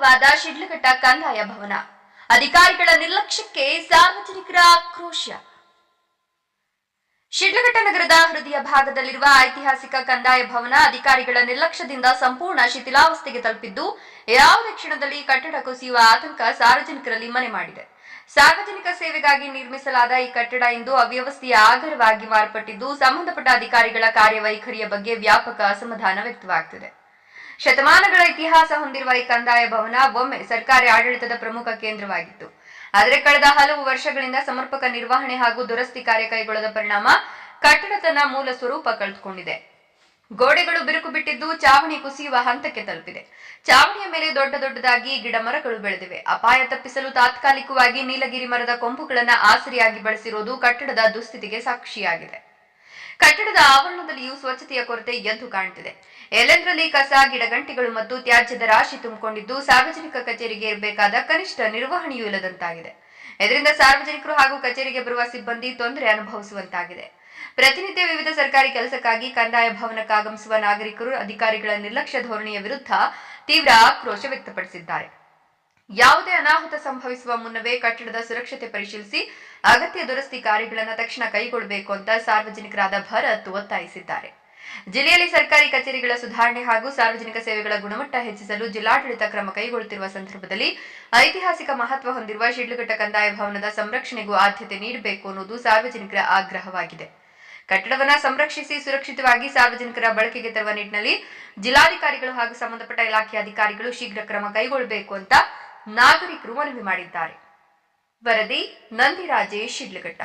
ಶೂನ್ಯವಾದ ಶಿಡ್ಲಘಟ್ಟ ಕಂದಾಯ ಭವನ. ಅಧಿಕಾರಿಗಳ ನಿರ್ಲಕ್ಷ್ಯಕ್ಕೆ ಸಾರ್ವಜನಿಕರ ಆಕ್ರೋಶ. ಶಿಡ್ಲಘಟ್ಟ ನಗರದ ಹೃದಯ ಭಾಗದಲ್ಲಿರುವ ಐತಿಹಾಸಿಕ ಕಂದಾಯ ಭವನ ಅಧಿಕಾರಿಗಳ ನಿರ್ಲಕ್ಷ್ಯದಿಂದ ಸಂಪೂರ್ಣ ಶಿಥಿಲಾವಸ್ಥೆಗೆ ತಲುಪಿದ್ದು, ಯಾವುದೇ ಕ್ಷಣದಲ್ಲಿ ಕಟ್ಟಡ ಕುಸಿಯುವ ಆತಂಕ ಸಾರ್ವಜನಿಕರಲ್ಲಿ ಮನೆ ಮಾಡಿದೆ. ಸಾರ್ವಜನಿಕ ಸೇವೆಗಾಗಿ ನಿರ್ಮಿಸಲಾದ ಈ ಕಟ್ಟಡ ಇಂದು ಅವ್ಯವಸ್ಥೆಯ ಆಗರವಾಗಿ ಮಾರ್ಪಟ್ಟಿದ್ದು, ಸಂಬಂಧಪಟ್ಟ ಅಧಿಕಾರಿಗಳ ಕಾರ್ಯವೈಖರಿಯ ಬಗ್ಗೆ ವ್ಯಾಪಕ ಅಸಮಾಧಾನ ವ್ಯಕ್ತವಾಗುತ್ತಿದೆ. ಶತಮಾನಗಳ ಇತಿಹಾಸ ಹೊಂದಿರುವ ಈ ಕಂದಾಯ ಭವನ ಒಮ್ಮೆ ಸರ್ಕಾರಿ ಆಡಳಿತದ ಪ್ರಮುಖ ಕೇಂದ್ರವಾಗಿತ್ತು. ಆದರೆ ಕಳೆದ ಹಲವು ವರ್ಷಗಳಿಂದ ಸಮರ್ಪಕ ನಿರ್ವಹಣೆ ಹಾಗೂ ದುರಸ್ತಿ ಕಾರ್ಯ ಕೈಗೊಳ್ಳದ ಪರಿಣಾಮ ಕಟ್ಟಡ ತನ್ನ ಮೂಲ ಸ್ವರೂಪ ಕಳೆದುಕೊಂಡಿದೆ. ಗೋಡೆಗಳು ಬಿರುಕು ಬಿಟ್ಟಿದ್ದು, ಚಾವಣಿ ಕುಸಿಯುವ ಹಂತಕ್ಕೆ ತಲುಪಿದೆ. ಚಾವಣಿಯ ಮೇಲೆ ದೊಡ್ಡದಾಗಿ ಗಿಡ ಮರಗಳು ಬೆಳೆದಿವೆ. ಅಪಾಯ ತಪ್ಪಿಸಲು ತಾತ್ಕಾಲಿಕವಾಗಿ ನೀಲಗಿರಿ ಮರದ ಕೊಂಬುಗಳನ್ನು ಆಸರಿಯಾಗಿ ಬಳಸಿರುವುದು ಕಟ್ಟಡದ ದುಸ್ಥಿತಿಗೆ ಸಾಕ್ಷಿಯಾಗಿದೆ. ಕಟ್ಟಡದ ಆವರಣದಲ್ಲಿಯೂ ಸ್ವಚ್ಛತೆಯ ಕೊರತೆ ಎದ್ದು ಕಾಣುತ್ತಿದೆ. ಎಲ್ಲೆಂದರಲ್ಲಿ ಕಸ, ಗಿಡಗಂಟಿಗಳು ಮತ್ತು ತ್ಯಾಜ್ಯದ ರಾಶಿ ತುಂಬಿಕೊಂಡಿದ್ದು, ಸಾರ್ವಜನಿಕ ಕಚೇರಿಗೆ ಇರಬೇಕಾದ ಕನಿಷ್ಠ ನಿರ್ವಹಣೆಯೂ ಇಲ್ಲದಂತಾಗಿದೆ. ಇದರಿಂದ ಸಾರ್ವಜನಿಕರು ಹಾಗೂ ಕಚೇರಿಗೆ ಬರುವ ಸಿಬ್ಬಂದಿ ತೊಂದರೆ ಅನುಭವಿಸುವಂತಾಗಿದೆ. ಪ್ರತಿನಿತ್ಯ ವಿವಿಧ ಸರ್ಕಾರಿ ಕೆಲಸಕ್ಕಾಗಿ ಕಂದಾಯ ಭವನಕ್ಕೆ ಆಗಮಿಸುವ ನಾಗರಿಕರು ಅಧಿಕಾರಿಗಳ ನಿರ್ಲಕ್ಷ್ಯ ಧೋರಣೆಯ ವಿರುದ್ಧ ತೀವ್ರ ಆಕ್ರೋಶ ವ್ಯಕ್ತಪಡಿಸಿದ್ದಾರೆ. ಯಾವುದೇ ಅನಾಹುತ ಸಂಭವಿಸುವ ಮುನ್ನವೇ ಕಟ್ಟಡದ ಸುರಕ್ಷತೆ ಪರಿಶೀಲಿಸಿ ಅಗತ್ಯ ದುರಸ್ತಿ ಕಾರ್ಯಗಳನ್ನು ತಕ್ಷಣ ಕೈಗೊಳ್ಳಬೇಕು ಅಂತ ಸಾರ್ವಜನಿಕರಾದ ಭರತ್ ಒತ್ತಾಯಿಸಿದ್ದಾರೆ. ಜಿಲ್ಲೆಯಲ್ಲಿ ಸರ್ಕಾರಿ ಕಚೇರಿಗಳ ಸುಧಾರಣೆ ಹಾಗೂ ಸಾರ್ವಜನಿಕ ಸೇವೆಗಳ ಗುಣಮಟ್ಟ ಹೆಚ್ಚಿಸಲು ಜಿಲ್ಲಾಡಳಿತ ಕ್ರಮ ಕೈಗೊಳ್ಳುತ್ತಿರುವ ಸಂದರ್ಭದಲ್ಲಿ ಐತಿಹಾಸಿಕ ಮಹತ್ವ ಹೊಂದಿರುವ ಶಿಡ್ಲಘಟ್ಟ ಕಂದಾಯ ಭವನದ ಸಂರಕ್ಷಣೆಗೂ ಆದ್ಯತೆ ನೀಡಬೇಕು ಅನ್ನುವುದು ಸಾರ್ವಜನಿಕರ ಆಗ್ರಹವಾಗಿದೆ. ಕಟ್ಟಡವನ್ನು ಸಂರಕ್ಷಿಸಿ ಸುರಕ್ಷಿತವಾಗಿ ಸಾರ್ವಜನಿಕರ ಬಳಕೆಗೆ ತರುವ ನಿಟ್ಟಿನಲ್ಲಿ ಜಿಲ್ಲಾಧಿಕಾರಿಗಳು ಹಾಗೂ ಸಂಬಂಧಪಟ್ಟ ಇಲಾಖೆ ಅಧಿಕಾರಿಗಳು ಶೀಘ್ರ ಕ್ರಮ ಕೈಗೊಳ್ಳಬೇಕು ಅಂತ ನಾಗರಿಕರು ಮನವಿ ಮಾಡಿದ್ದಾರೆ. ವರದಿ ನಂದಿರಾಜೇಶ್, ಶಿಡ್ಲಘಟ್ಟ.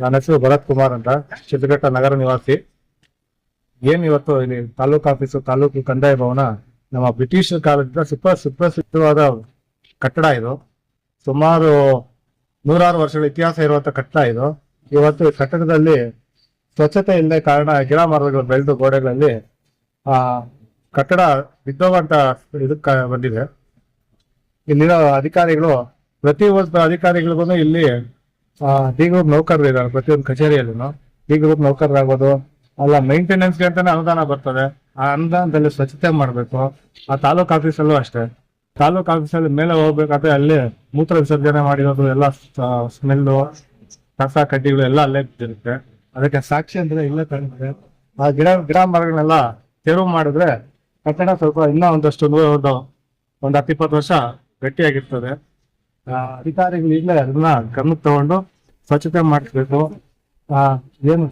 ನನ್ನ ಹೆಸರು ಭರತ್ ಕುಮಾರ್ ಅಂತ, ಶಿಡ್ಲಘಟ್ಟ ನಗರ ನಿವಾಸಿ. ಇವತ್ತು ಇಲ್ಲಿ ತಾಲೂಕು ಕಂದಾಯ ಭವನ ನಮ್ಮ ಬ್ರಿಟಿಷ್ ಕಾಲದಿಂದ ಸುಪ್ರಸಿದ್ಧವಾದ ಕಟ್ಟಡ. ಇದು ಸುಮಾರು 106 ವರ್ಷಗಳ ಇತಿಹಾಸ ಇರುವಂತ ಕಟ್ಟಡ. ಇದು ಇವತ್ತು ಕಟ್ಟಡದಲ್ಲಿ ಸ್ವಚ್ಛತೆ ಇಲ್ಲದೆ ಕಾರಣ ಗಿಡ ಮರಗಳು ಬೆಳೆದು ಗೋಡೆಗಳಲ್ಲಿ ಕಟ್ಟಡ ಬಿದ್ದೋಗಂತ ಇದಕ್ಕೆ ಬಂದಿದೆ. ಇಲ್ಲಿರೋ ಅಧಿಕಾರಿಗಳು, ಪ್ರತಿಯೊಬ್ಬ ಅಧಿಕಾರಿಗಳಿಗೂ ಇಲ್ಲಿ ಡಿ ಗ್ರೂಪ್ ನೌಕರರು ಇದ್ದಾರೆ. ಪ್ರತಿಯೊಂದು ಕಚೇರಿಯಲ್ಲೂ ಡಿ ಗ್ರೂಪ್ ನೌಕರರಾಗ್ಬೋದು, ಅಲ್ಲ ಮೇಂಟೆನೆನ್ಸ್ಗೆ ಅಂತಾನೆ ಅನುದಾನ ಬರ್ತದೆ. ಆ ಅನುದಾನದಲ್ಲಿ ಸ್ವಚ್ಛತೆ ಮಾಡಬೇಕು. ಆ ತಾಲೂಕ್ ಆಫೀಸಲ್ಲೂ ಅಷ್ಟೇ, ತಾಲೂಕ್ ಆಫೀಸಲ್ಲಿ ಮೇಲೆ ಹೋಗ್ಬೇಕಾದ್ರೆ ಅಲ್ಲಿ ಮೂತ್ರ ವಿಸರ್ಜನೆ ಮಾಡಿರೋದು ಎಲ್ಲ ಸ್ಮೆಲ್ಲು, ಕಸ ಕಡ್ಡಿಗಳು ಎಲ್ಲ ಅಲ್ಲೇ ಬಿದ್ದಿರುತ್ತೆ. ಅದಕ್ಕೆ ಸಾಕ್ಷಿ ಅಂದ್ರೆ ಇಲ್ಲೇ ಕಾಣುತ್ತೆ. ಆ ಗಿಡ ಮರಗಳನ್ನೆಲ್ಲ ತೆರವು ಮಾಡಿದ್ರೆ ಕಟ್ಟಡ ಸ್ವಲ್ಪ ಇನ್ನೂ ಒಂದಷ್ಟು ಒಂದು 10-20 ವರ್ಷ ಗಟ್ಟಿಯಾಗಿರ್ತದೆ. ಅಧಿಕಾರಿಗಳು ಈಗಲೇ ಅದನ್ನ ಗಮನಕ್ಕೆ ತಗೊಂಡು ಸ್ವಚ್ಛತೆ ಮಾಡಿಸ್ಬೇಕು. ಏನು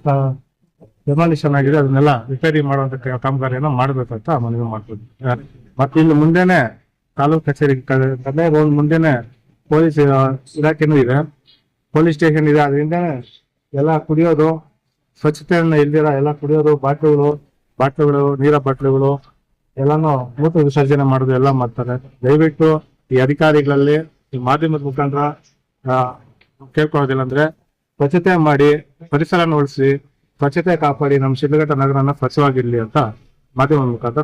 ಡೆಮಾಲಿಷನ್ ಆಗಿದೆ ಅದನ್ನೆಲ್ಲ ರಿಪೇರಿ ಮಾಡುವಂತ ಕಾಮಗಾರಿಯನ್ನು ಮಾಡ್ಬೇಕು ಅಂತ ಮನವಿ ಮಾಡ್ಬೋದು. ಮತ್ತೆ ಇಲ್ಲಿ ಮುಂದೆನೆ ತಾಲೂಕ್ ಕಚೇರಿ ಕಂದಾಯ ಭವನ ಮುಂದೆನೆ ಪೊಲೀಸ್ ಇಲಾಖೆನೂ ಇದೆ, ಪೊಲೀಸ್ ಸ್ಟೇಷನ್ ಇದೆ. ಅದರಿಂದನೇ ಎಲ್ಲ ಕುಡಿಯೋದು, ಸ್ವಚ್ಛತೆಯನ್ನ ಇಲ್ದಿರ ಎಲ್ಲ ಕುಡಿಯೋದು, ಬಾಟ್ಲುಗಳು, ನೀರ ಬಾಟ್ಲುಗಳು ಎಲ್ಲಾನು ಮೂತ್ರ ವಿಸರ್ಜನೆ ಮಾಡೋದು ಎಲ್ಲ ಮಾಡ್ತಾರೆ. ದಯವಿಟ್ಟು ಈ ಅಧಿಕಾರಿಗಳಲ್ಲಿ, ಈ ಮಾಧ್ಯಮದ ಮುಖಾಂತರ ಕೇಳ್ಕೊಳ್ಳೋದಿಲ್ಲ ಅಂದ್ರೆ ಸ್ವಚ್ಛತೆ ಮಾಡಿ, ಪರಿಸರನ ಉಳಿಸಿ, ಸ್ವಚ್ಛತೆ ಕಾಪಾಡಿ, ನಮ್ಮ ಶಿಡ್ಲಘಟ್ಟ ನಗರನ ಸ್ವಚ್ಛವಾಗಿರ್ಲಿ ಅಂತ ಮಾಧ್ಯಮದ ಮುಖಾಂತರ